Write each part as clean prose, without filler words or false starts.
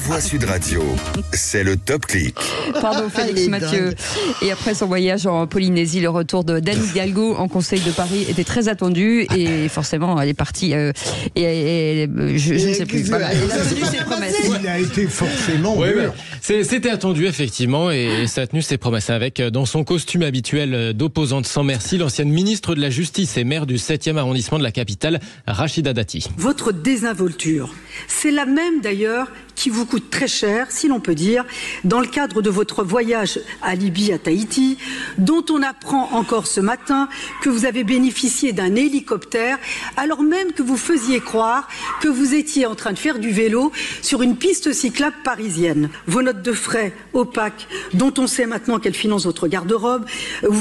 Voix Sud Radio, c'est le Top Clic. Pardon Félix Mathieu. Et après son voyage en Polynésie, le retour de d'Anne Hidalgo en Conseil de Paris était très attendu et forcément elle est partie je ne sais plus. Voilà, elle a tenu ses promesses. Il a été forcément C'était attendu effectivement et ça a tenu ses promesses avec dans son costume habituel d'opposante sans merci l'ancienne ministre de la Justice et maire du 7e arrondissement de la capitale, Rachida Dati. Votre désinvolture, c'est la même d'ailleurs qui vous coûte très cher, si l'on peut dire, dans le cadre de votre voyage à Libye, à Tahiti, dont on apprend encore ce matin que vous avez bénéficié d'un hélicoptère, alors même que vous faisiez croire que vous étiez en train de faire du vélo sur une piste cyclable parisienne. Vos notes de frais opaques, dont on sait maintenant qu'elles financent votre garde-robe,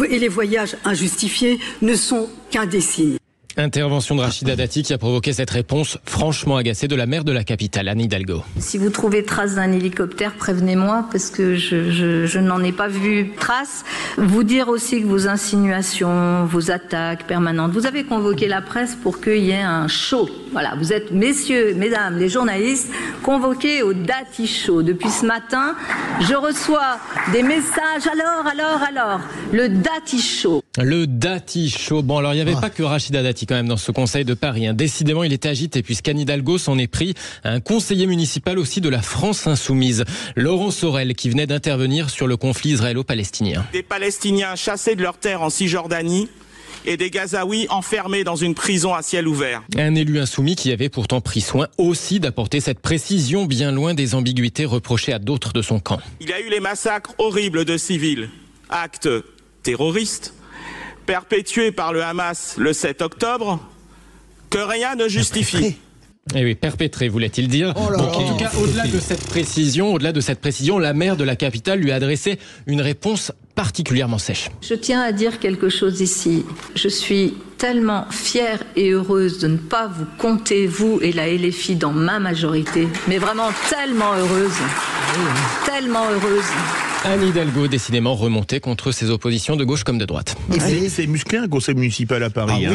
et les voyages injustifiés ne sont qu'un des signes. Intervention de Rachida Dati qui a provoqué cette réponse franchement agacée de la maire de la capitale, Anne Hidalgo. Si vous trouvez trace d'un hélicoptère, prévenez-moi parce que je n'en ai pas vu trace. Vous dire aussi que vos insinuations, vos attaques permanentes, vous avez convoqué la presse pour qu'il y ait un show. Voilà, vous êtes messieurs, mesdames, les journalistes convoqués au Dati Show. Depuis ce matin, je reçois des messages. Alors, le Dati Show. Le Dati Show. Bon, alors il n'y avait pas que Rachida Dati quand même dans ce conseil de Paris. Décidément, il était agité puisqu'Anne Hidalgo s'en est pris à un conseiller municipal aussi de la France Insoumise, Laurent Sorel, qui venait d'intervenir sur le conflit israélo-palestinien. Des Palestiniens chassés de leur terre en Cisjordanie et des Gazaouis enfermés dans une prison à ciel ouvert. Un élu insoumis qui avait pourtant pris soin aussi d'apporter cette précision bien loin des ambiguïtés reprochées à d'autres de son camp. Il y a eu les massacres horribles de civils, actes terroristes, perpétués par le Hamas le 7 octobre, que rien ne justifie. Eh oui, perpétré, voulait-il dire. En tout cas, au-delà de cette précision, la maire de la capitale lui a adressé une réponse particulièrement sèche. Je tiens à dire quelque chose ici. Je suis tellement fière et heureuse de ne pas vous compter, vous et la LFI, dans ma majorité. Mais vraiment tellement heureuse. Tellement heureuse. Anne Hidalgo, décidément remontée contre ses oppositions de gauche comme de droite. C'est musclé un conseil municipal à Paris.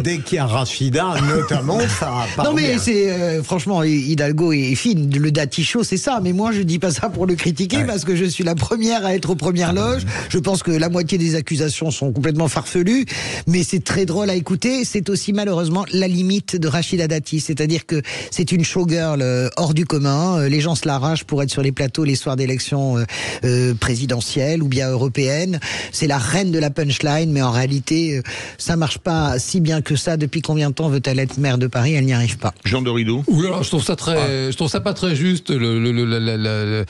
Dès qu'il y a Rachida, notamment, ça part. Non mais c'est franchement, Hidalgo est fine. Le Dati Show, c'est ça. Mais moi, je dis pas ça pour le critiquer parce que je suis la première à être aux premières loges. Je pense que la moitié des accusations sont complètement farfelues, mais c'est très drôle à écouter. C'est aussi malheureusement la limite de Rachida Dati, c'est-à-dire que c'est une showgirl hors du commun. Les gens se l'arrachent pour être sur les plateaux les soirs d'élections présidentielle ou bien européenne. C'est la reine de la punchline, mais en réalité, ça marche pas si bien que ça. Depuis combien de temps veut-elle être maire de Paris? Elle n'y arrive pas. Jean Doridou. Oui, alors je trouve ça pas très juste le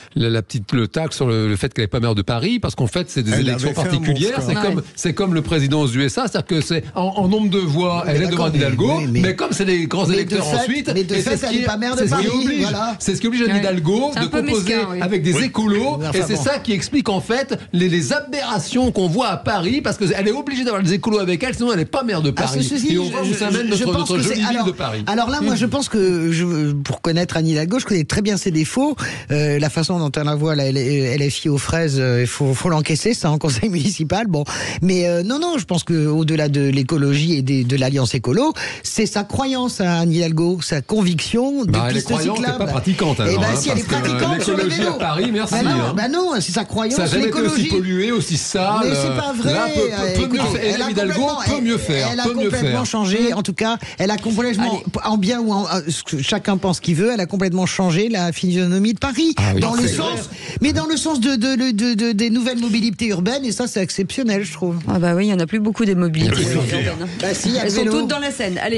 taxe sur le fait qu'elle n'est pas maire de Paris, parce qu'en fait c'est des élections particulières. C'est comme le président aux USA, c'est-à-dire que c'est en nombre de voix, elle est devant Hidalgo, mais comme c'est des grands électeurs ensuite, mais de fait, elle n'est pas maire de Paris. C'est ce qui oblige Anne Hidalgo de composer avec des écolos, et c'est ça qui explique en fait les aberrations qu'on voit à Paris, parce qu'elle est obligée d'avoir des écolos avec elle, sinon elle n'est pas maire de Paris. Et on voit où ça mène notre jolie ville de Paris. Alors là, moi je pense que pour connaître Anne Hidalgo, je connais très bien ses défauts. La façon dont elle envoie la LFI aux fraises, il faut l'encaisser, ça, en conseil municipal. Bon, mais non, je pense qu'au-delà de l'écologie et de l'Alliance écolo, c'est sa croyance à Anne Hidalgo, sa conviction de elle est croyante, elle n'est pas pratiquante. Alors, si elle est pratiquante sur le vélo. À Paris, merci. Non, c'est sa croyance. Ça n'a jamais été aussi l'écologie. pollué, aussi sale. Mais c'est pas vrai. Là, Anne Hidalgo peut mieux faire. Elle a complètement changé. En tout cas, elle a complètement, en bien ou en chacun pense qu'il veut, elle a complètement changé la physionomie de Paris. Dans le sens des nouvelles mobilités urbaines, et ça, c'est exceptionnel, je trouve. Ah bah oui, il n'y en a plus beaucoup des mobilités urbaines. Bah si, elles sont toutes dans la Seine. Allez.